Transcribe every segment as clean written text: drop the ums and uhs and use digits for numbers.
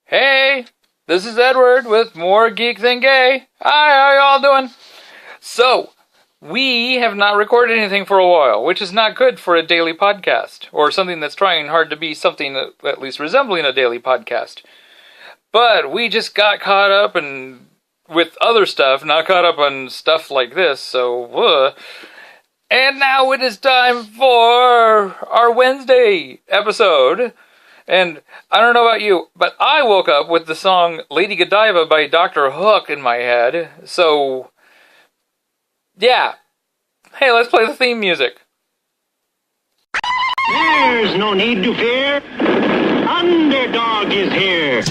Hey, this is Edward with More Geek Than Gay. Hi, how y'all doing? So, we have not recorded anything for a while, which is not good for a daily podcast, or something that's trying hard to be something at least resembling a daily podcast. But we just got caught up with other stuff, not caught up on stuff like this, so, And now it is time for our Wednesday episode. And I don't know about you, but I woke up with the song Lady Godiva by Dr. Hook in my head. So, yeah. Hey, let's play the theme music. There's no need to fear. Underdog is here.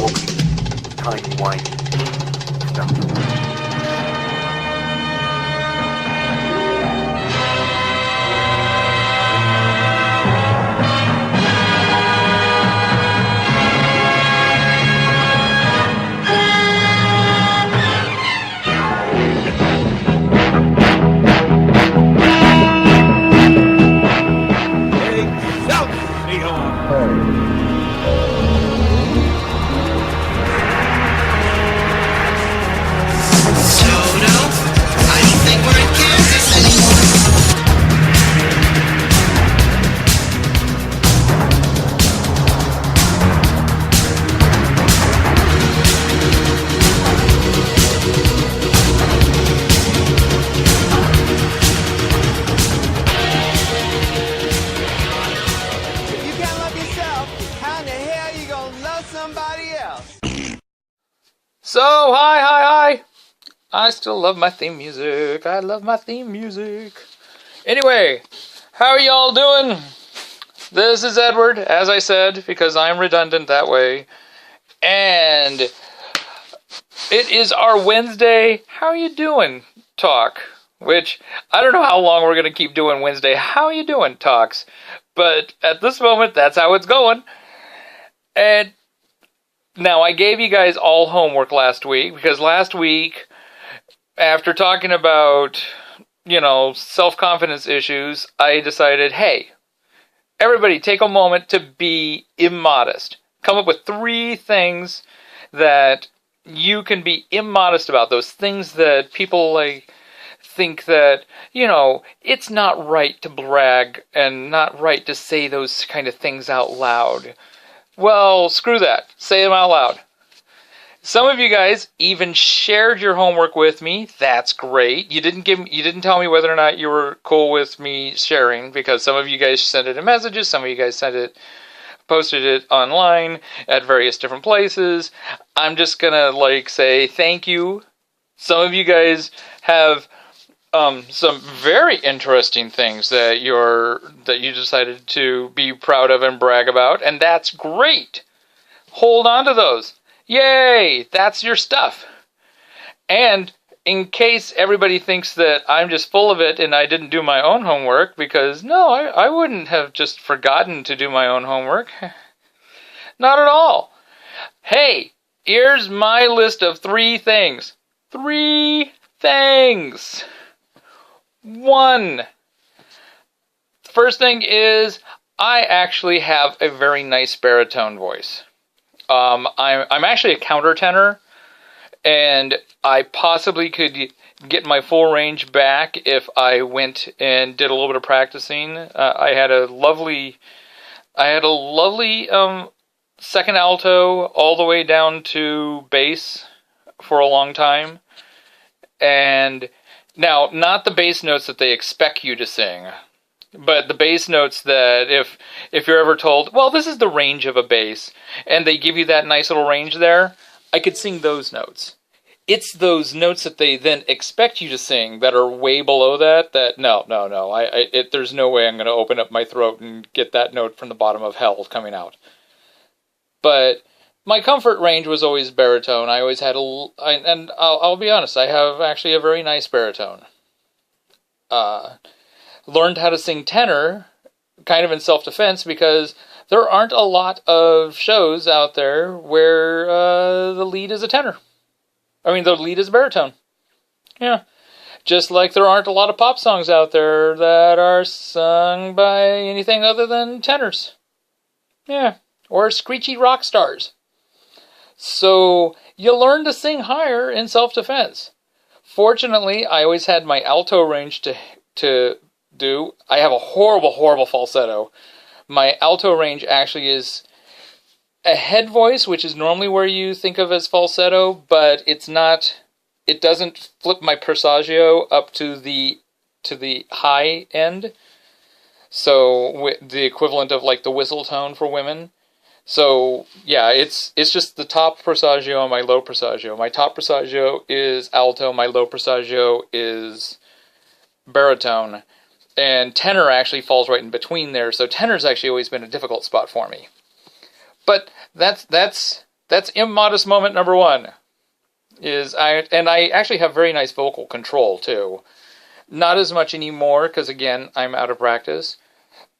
Walking, tiny white stuff. So, hi. I still love my theme music. I love my theme music. Anyway, how are y'all doing? This is Edward, as I said, because I'm redundant that way. And it is our Wednesday, how are you doing talk. Which, I don't know how long we're going to keep doing Wednesday, how are you doing talks. But at this moment, that's how it's going. And now, I gave you guys all homework last week, because last week, after talking about, self-confidence issues, I decided, hey, everybody take a moment to be immodest. Come up with 3 things that you can be immodest about, those things that people, think that, it's not right to brag and not right to say those kind of things out loud. Well, screw that. Say them out loud. Some of you guys even shared your homework with me. That's great. You didn't tell me whether or not you were cool with me sharing, because some of you guys sent it in messages, some of you guys posted it online at various different places. I'm just gonna say thank you. Some of you guys have some very interesting things that you decided to be proud of and brag about, and that's great. Hold on to those. Yay! That's your stuff. And in case everybody thinks that I'm just full of it and I didn't do my own homework, because no, I wouldn't have just forgotten to do my own homework. Not at all. Hey, here's my list of 3 things. 3 things. 1. First thing is, I actually have a very nice baritone voice. I'm actually a countertenor, and I possibly could get my full range back if I went and did a little bit of practicing. I had a lovely second alto all the way down to bass for a long time, and now, not the bass notes that they expect you to sing, but the bass notes that if you're ever told, well, this is the range of a bass, and they give you that nice little range there, I could sing those notes. It's those notes that they then expect you to sing that are way below that no. There's no way I'm going to open up my throat and get that note from the bottom of hell coming out. But my comfort range was always baritone. I always had and I'll be honest, I have actually a very nice baritone. Learned how to sing tenor, kind of in self-defense, because there aren't a lot of shows out there where the lead is a tenor. I mean, the lead is baritone. Yeah. Just like there aren't a lot of pop songs out there that are sung by anything other than tenors. Yeah, or screechy rock stars. So you learn to sing higher in self-defense. Fortunately, I always had my alto range to do. I have a horrible falsetto. My alto range actually is a head voice, which is normally where you think of as falsetto, but it's not. It doesn't flip my persagio up to the high end. So the equivalent of like the whistle tone for women. So yeah, it's just the top persagio and my low persagio. My top persagio is alto. My low persagio is baritone. And tenor actually falls right in between there. So tenor's actually always been a difficult spot for me. But that's immodest moment number one. I actually have very nice vocal control too. Not as much anymore because again I'm out of practice.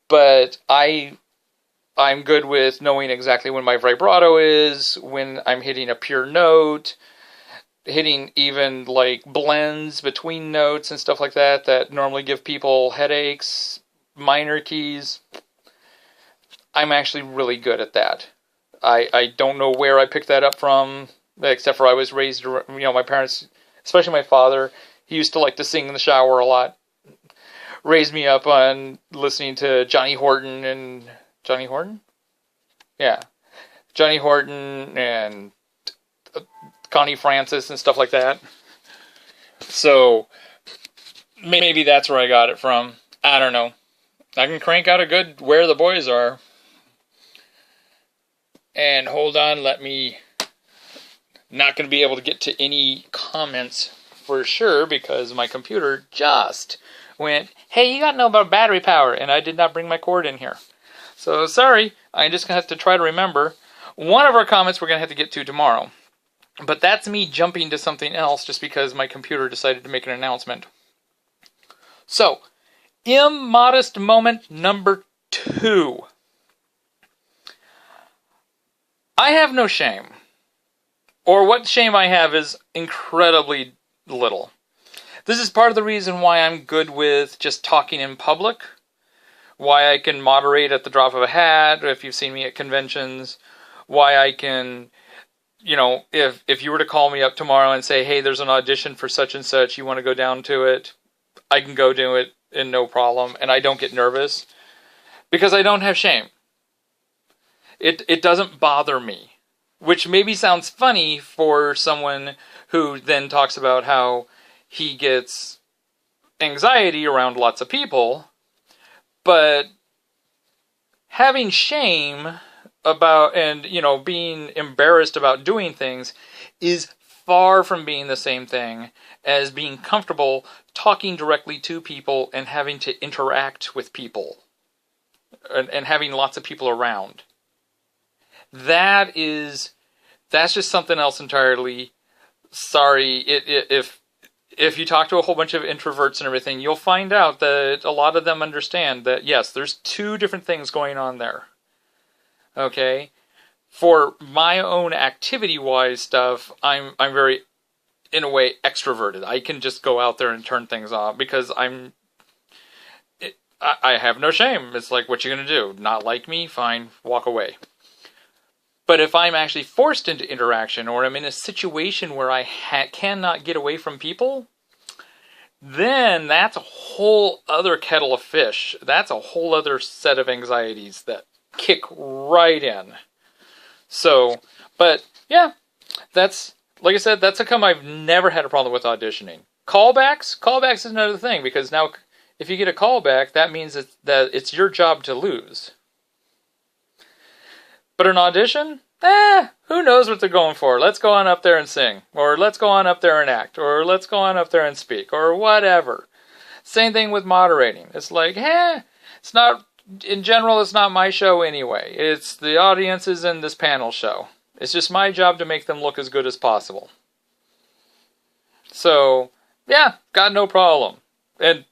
But I'm good with knowing exactly when my vibrato is, when I'm hitting a pure note, hitting even like blends between notes and stuff like that normally give people headaches, minor keys. I'm actually really good at that. I don't know where I picked that up from, except for I was raised, my parents, especially my father, he used to like to sing in the shower a lot. Raised me up on listening to Johnny Horton and Johnny Horton? Yeah. Johnny Horton and Connie Francis and stuff like that. So maybe that's where I got it from. I don't know. I can crank out a good Where the Boys Are. And hold on, not going to be able to get to any comments for sure because my computer just went, hey, you got to know about battery power, and I did not bring my cord in here. So sorry, I'm just going to have to try to remember. One of our comments we're going to have to get to tomorrow. But that's me jumping to something else just because my computer decided to make an announcement. So, immodest moment number 2. I have no shame. Or what shame I have is incredibly little. This is part of the reason why I'm good with just talking in public. Why I can moderate at the drop of a hat, if you've seen me at conventions. Why I can, if you were to call me up tomorrow and say, hey, there's an audition for such and such, you want to go down to it, I can go do it in no problem, and I don't get nervous. Because I don't have shame. It doesn't bother me. Which maybe sounds funny for someone who then talks about how he gets anxiety around lots of people. But having shame about, and, being embarrassed about doing things is far from being the same thing as being comfortable talking directly to people and having to interact with people. And having lots of people around. That's just something else entirely. Sorry, if you talk to a whole bunch of introverts and everything, you'll find out that a lot of them understand that, yes, there's two different things going on there. Okay? For my own activity-wise stuff, I'm very, in a way, extroverted. I can just go out there and turn things off because I have no shame. It's like, what you gonna do? Not like me? Fine, walk away. But if I'm actually forced into interaction, or I'm in a situation where I cannot get away from people, then that's a whole other kettle of fish. That's a whole other set of anxieties that kick right in. So, but yeah, that's, like I said, that's how come I've never had a problem with auditioning. Callbacks is another thing, because now if you get a callback, that means that it's your job to lose. But an audition? Who knows what they're going for? Let's go on up there and sing. Or let's go on up there and act. Or let's go on up there and speak. Or whatever. Same thing with moderating. It's like, it's not, in general, it's not my show anyway. It's the audience's in this panel show. It's just my job to make them look as good as possible. So, yeah, got no problem. And,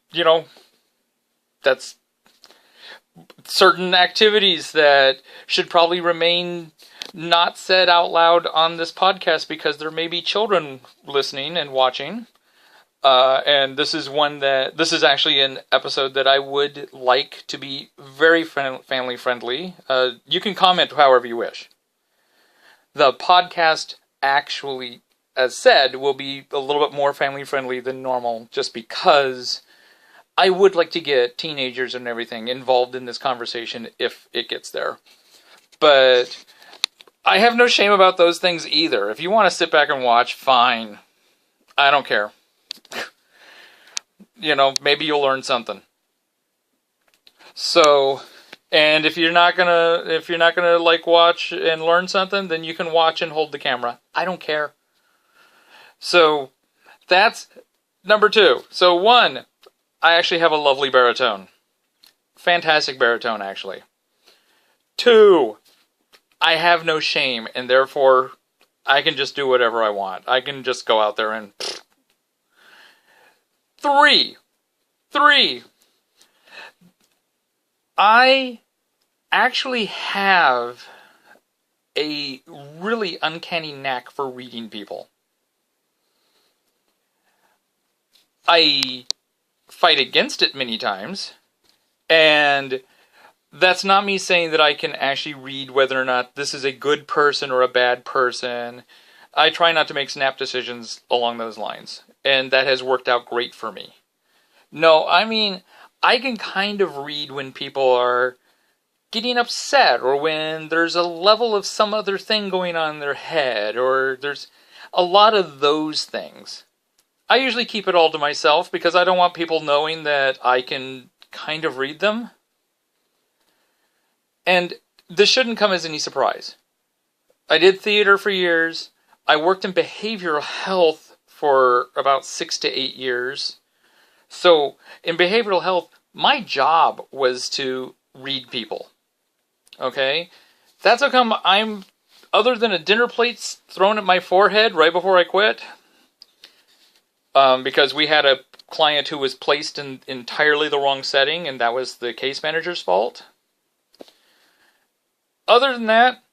that's certain activities that should probably remain not said out loud on this podcast because there may be children listening and watching. And this is actually an episode that I would like to be very family friendly. You can comment however you wish. The podcast actually, as said, will be a little bit more family friendly than normal, just because I would like to get teenagers and everything involved in this conversation if it gets there. But I have no shame about those things either. If you want to sit back and watch, fine. I don't care. Maybe you'll learn something. So, and if you're not gonna like watch and learn something, then you can watch and hold the camera. I don't care. So, that's number 2. So 1, I actually have a lovely baritone. Fantastic baritone, actually. 2, I have no shame, and therefore I can just do whatever I want. I can just go out there and... 3, I actually have a really uncanny knack for reading people. I fight against it many times, and that's not me saying that I can actually read whether or not this is a good person or a bad person. I try not to make snap decisions along those lines, and that has worked out great for me. No, I mean, I can kind of read when people are getting upset, or when there's a level of some other thing going on in their head, or there's a lot of those things. I usually keep it all to myself because I don't want people knowing that I can kind of read them. And this shouldn't come as any surprise. I did theater for years. I worked in behavioral health for about 6 to 8 years. So, in behavioral health, my job was to read people. Okay? That's how come I'm, other than a dinner plate thrown at my forehead right before I quit, because we had a client who was placed in entirely the wrong setting, and that was the case manager's fault. Other than that,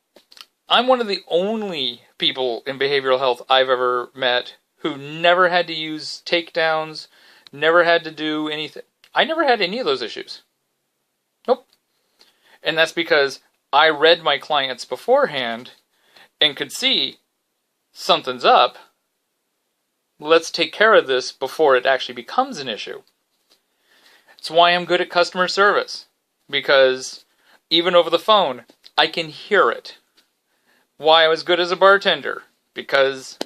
I'm one of the only people in behavioral health I've ever met who never had to use takedowns, never had to do anything. I never had any of those issues. Nope. And that's because I read my clients beforehand and could see something's up. Let's take care of this before it actually becomes an issue. It's why I'm good at customer service, because even over the phone, I can hear it. Why I was good as a bartender, because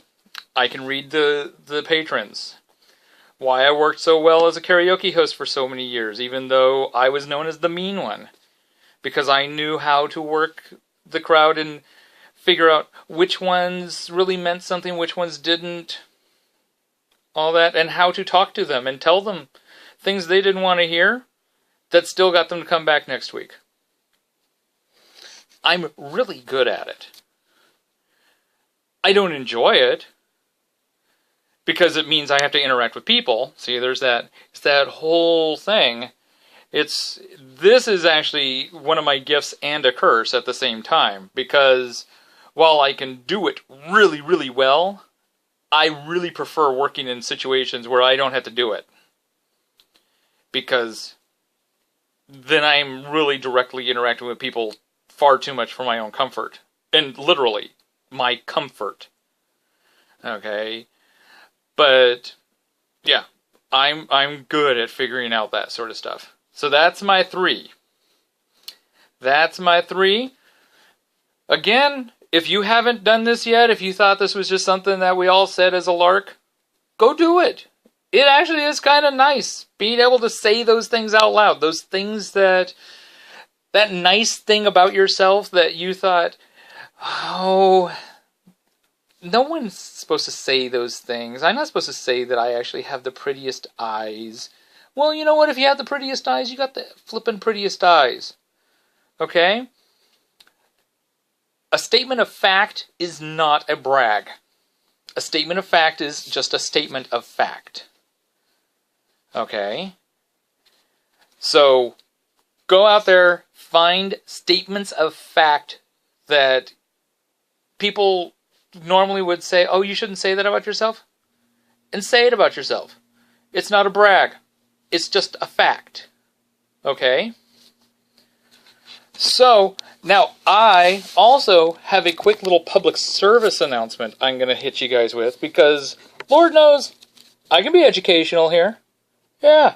I can read the patrons. Why I worked so well as a karaoke host for so many years, even though I was known as the mean one. Because I knew how to work the crowd and figure out which ones really meant something, which ones didn't. All that, and how to talk to them and tell them things they didn't want to hear that still got them to come back next week. I'm really good at it. I don't enjoy it, because it means I have to interact with people. See, it's that whole thing. This is actually one of my gifts and a curse at the same time, because while I can do it really, really well, I really prefer working in situations where I don't have to do it. Because then I'm really directly interacting with people far too much for my own comfort. And literally, my comfort. Okay? But, yeah, I'm good at figuring out that sort of stuff. So that's my 3. That's my 3. Again, if you haven't done this yet, if you thought this was just something that we all said as a lark, go do it. It actually is kind of nice, being able to say those things out loud. Those things that nice thing about yourself that you thought, oh, no one's supposed to say those things. I'm not supposed to say that I actually have the prettiest eyes. Well, you know what? If you have the prettiest eyes, you got the flippin' prettiest eyes. Okay? A statement of fact is not a brag. A statement of fact is just a statement of fact. Okay? So, go out there, find statements of fact that people normally would say, oh, you shouldn't say that about yourself? And say it about yourself. It's not a brag. It's just a fact. Okay? So, now I also have a quick little public service announcement I'm going to hit you guys with, because Lord knows I can be educational here. Yeah.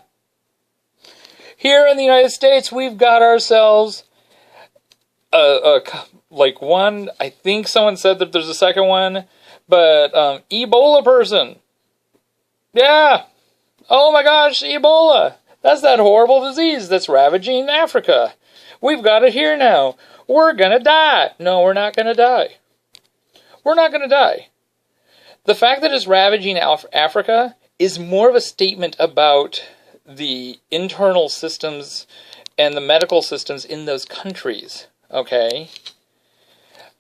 Here in the United States, we've got ourselves like one, I think someone said that there's a second one, but Ebola person. Yeah. Oh my gosh, Ebola. That's that horrible disease that's ravaging Africa. We've got it here now. We're gonna die. No, we're not gonna die. We're not gonna die. The fact that it's ravaging Africa is more of a statement about the internal systems and the medical systems in those countries, okay?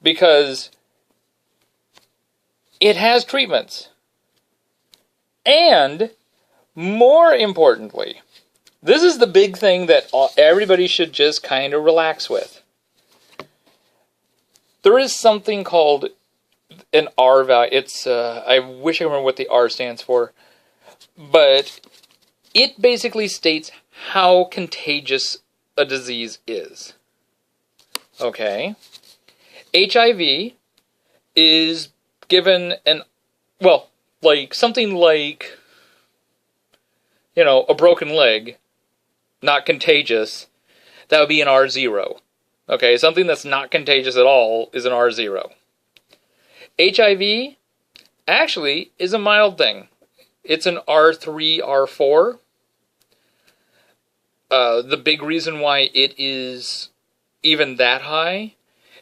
Because it has treatments. And, more importantly, this is the big thing that everybody should just kind of relax with. There is something called an R value. It's, I wish I remember what the R stands for. But it basically states how contagious a disease is. Okay? HIV is given something like, a broken leg, not contagious, that would be an R0. Okay, something that's not contagious at all is an R0. HIV actually is a mild thing. It's an R3, R4. The big reason why it is even that high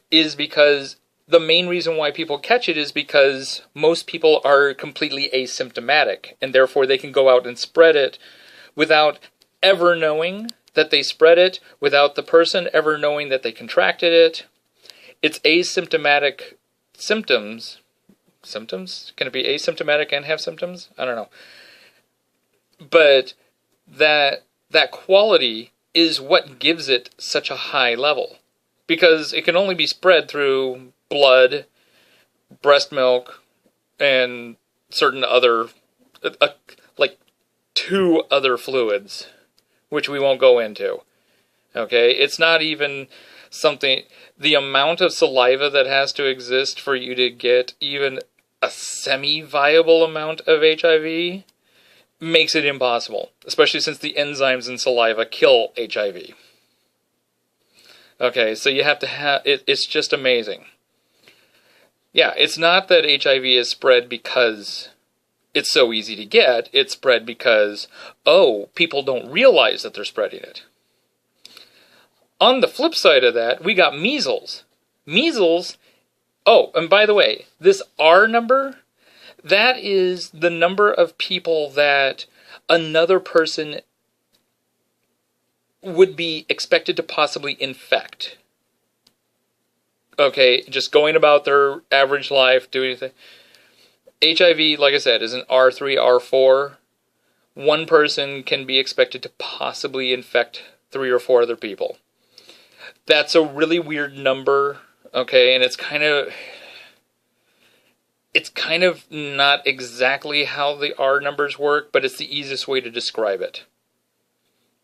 is because the main reason why people catch it is because most people are completely asymptomatic, and therefore they can go out and spread it without ever knowing that they spread it, without the person ever knowing that they contracted it. It's asymptomatic symptoms. Symptoms? Can it be asymptomatic and have symptoms? I don't know. But that quality is what gives it such a high level. Because it can only be spread through blood, breast milk, and certain other, like 2 other fluids, which we won't go into. Okay? It's not even something, the amount of saliva that has to exist for you to get even a semi-viable amount of HIV makes it impossible, especially since the enzymes in saliva kill HIV. Okay, so you have to have, it's just amazing. Yeah, it's not that HIV is spread because it's so easy to get, it's spread because, people don't realize that they're spreading it. On the flip side of that, we got measles. Measles, and by the way, this R number, that is the number of people that another person would be expected to possibly infect. Okay, just going about their average life, doing anything. HIV, like I said, is an R3, R4. One person can be expected to possibly infect 3 or 4 other people. That's a really weird number, okay, and it's kind of not exactly how the R numbers work, but it's the easiest way to describe it.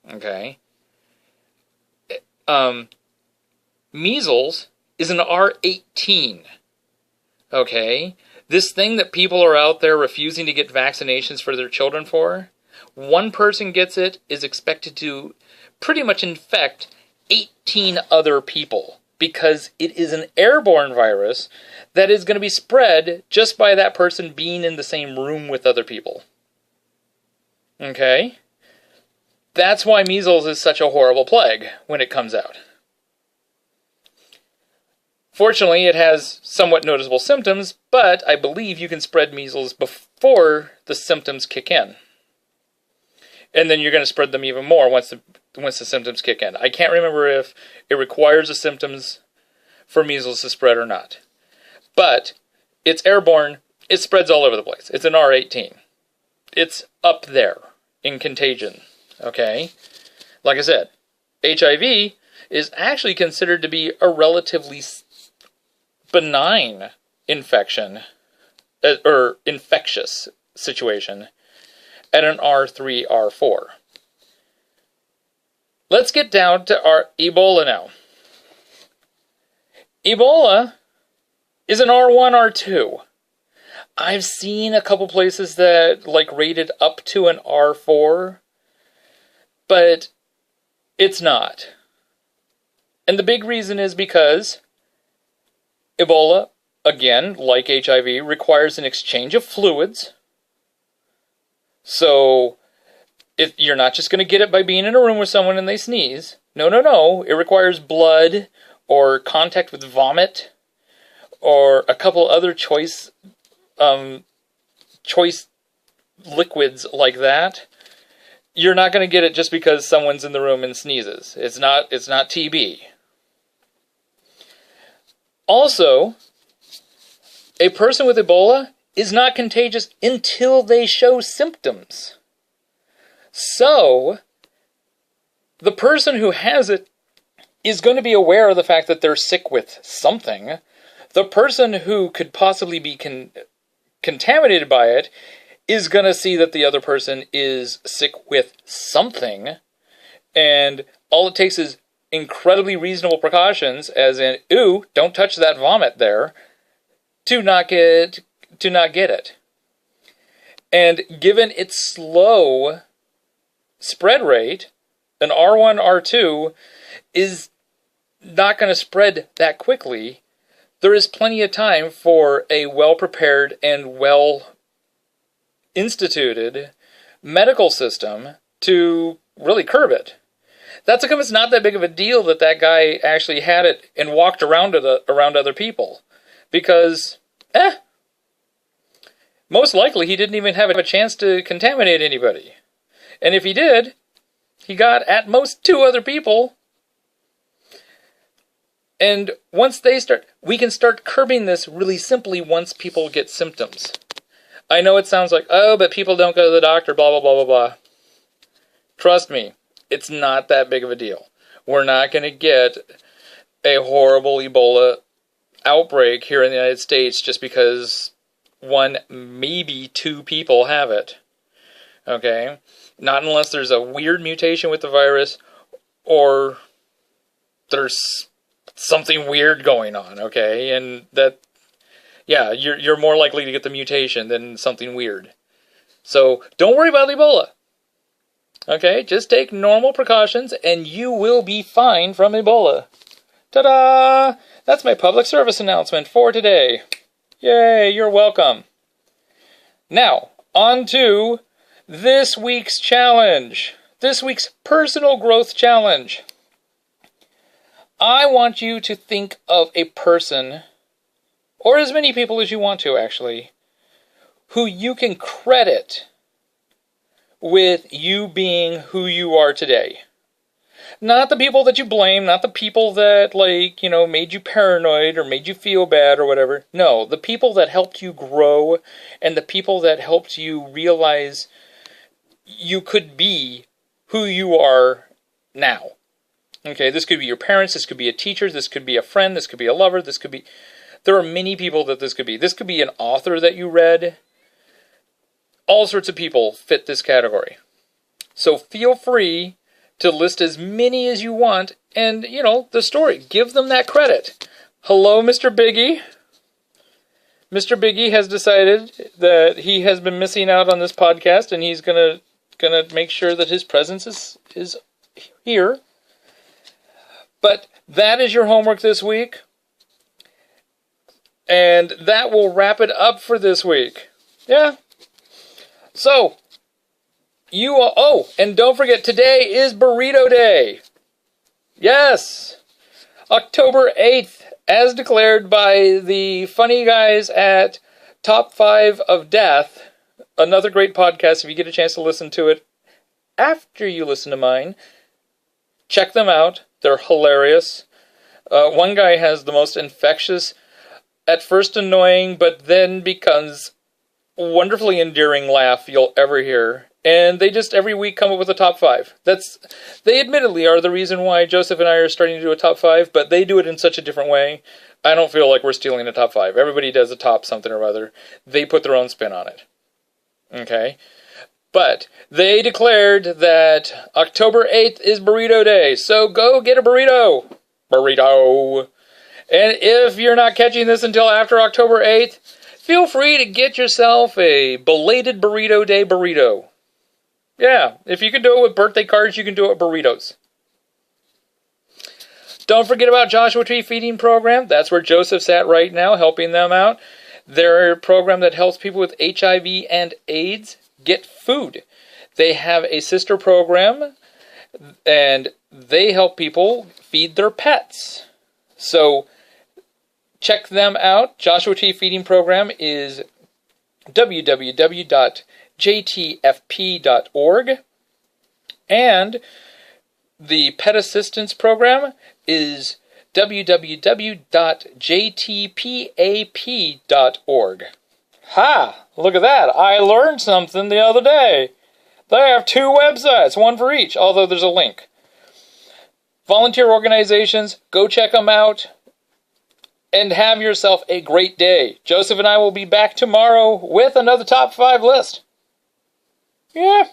Okay. Measles is an R18. Okay. This thing that people are out there refusing to get vaccinations for their children for, one person gets it, is expected to pretty much infect 18 other people, because it is an airborne virus that is going to be spread just by that person being in the same room with other people. Okay? That's why measles is such a horrible plague when it comes out. Fortunately, it has somewhat noticeable symptoms, but I believe you can spread measles before the symptoms kick in. And then you're going to spread them even more once the symptoms kick in. I can't remember if it requires the symptoms for measles to spread or not. But it's airborne. It spreads all over the place. It's an R18. It's up there in contagion. Okay? Like I said, HIV is actually considered to be a relatively benign infection, or infectious situation. at an R3, R4. Let's get down to our Ebola now. Ebola is an R1, R2. I've seen a couple places that rated up to an R4, but it's not. And the big reason is because Ebola, again, like HIV, requires an exchange of fluids. So you're not just going to get it by being in a room with someone and they sneeze. No. It requires blood or contact with vomit or a couple other choice liquids like that. You're not going to get it just because someone's in the room and sneezes. It's not TB. Also, a person with Ebola is not contagious until they show symptoms. So, the person who has it is going to be aware of the fact that they're sick with something. The person who could possibly be contaminated by it is going to see that the other person is sick with something, and all it takes is incredibly reasonable precautions, as in, ooh, don't touch that vomit there, to not get it. And given its slow spread rate, an R1, R2 is not going to spread that quickly. There is plenty of time for a well-prepared and well-instituted medical system to really curb it. That's how come it's not that big of a deal that guy actually had it and walked around other people. Because, most likely he didn't even have a chance to contaminate anybody. And if he did, he got at most 2 other people. And once we can start curbing this really simply once people get symptoms. I know it sounds like, oh, but people don't go to the doctor, blah, blah, blah, blah, blah. Trust me, it's not that big of a deal. We're not going to get a horrible Ebola outbreak here in the United States just because 1, maybe 2 people have it. Okay? Not unless there's a weird mutation with the virus or there's something weird going on, okay? And that, yeah, you're more likely to get the mutation than something weird. So don't worry about Ebola. Okay? Just take normal precautions and you will be fine from Ebola. Ta-da! That's my public service announcement for today. Yay, you're welcome. Now, on to this week's challenge. This week's personal growth challenge. I want you to think of a person, or as many people as you want to actually, who you can credit with you being who you are today. Not the people that you blame, not the people that, made you paranoid or made you feel bad or whatever. No, the people that helped you grow and the people that helped you realize you could be who you are now. Okay, this could be your parents, this could be a teacher, this could be a friend, this could be a lover, there are many people that this could be. This could be an author that you read. All sorts of people fit this category. So feel free to list as many as you want and, the story. Give them that credit. Hello, Mr. Biggie. Mr. Biggie has decided that he has been missing out on this podcast and he's gonna make sure that his presence is here. But that is your homework this week. And that will wrap it up for this week. Yeah. So, and don't forget, today is Burrito Day. Yes. October 8th, as declared by the funny guys at Top 5 of Death. Another great podcast. If you get a chance to listen to it after you listen to mine, check them out. They're hilarious. One guy has the most infectious, at first annoying, but then becomes wonderfully endearing laugh you'll ever hear. And they just every week come up with a top 5. They admittedly are the reason why Joseph and I are starting to do a top 5, but they do it in such a different way. I don't feel like we're stealing a top 5. Everybody does a top something or other. They put their own spin on it. Okay? But they declared that October 8th is Burrito Day, so go get a burrito. Burrito. And if you're not catching this until after October 8th, feel free to get yourself a belated Burrito Day burrito. Yeah, if you can do it with birthday cards, you can do it with burritos. Don't forget about Joshua Tree Feeding Program. That's where Joseph's at right now, helping them out. They're a program that helps people with HIV and AIDS get food. They have a sister program, and they help people feed their pets. So check them out. Joshua Tree Feeding Program is www.jtfp.org. And the Pet Assistance Program is www.jtpap.org. Ha! Look at that. I learned something the other day. They have 2 websites, one for each, although there's a link. Volunteer organizations, go check them out, and have yourself a great day. Joseph and I will be back tomorrow with another top 5 list. Yeah.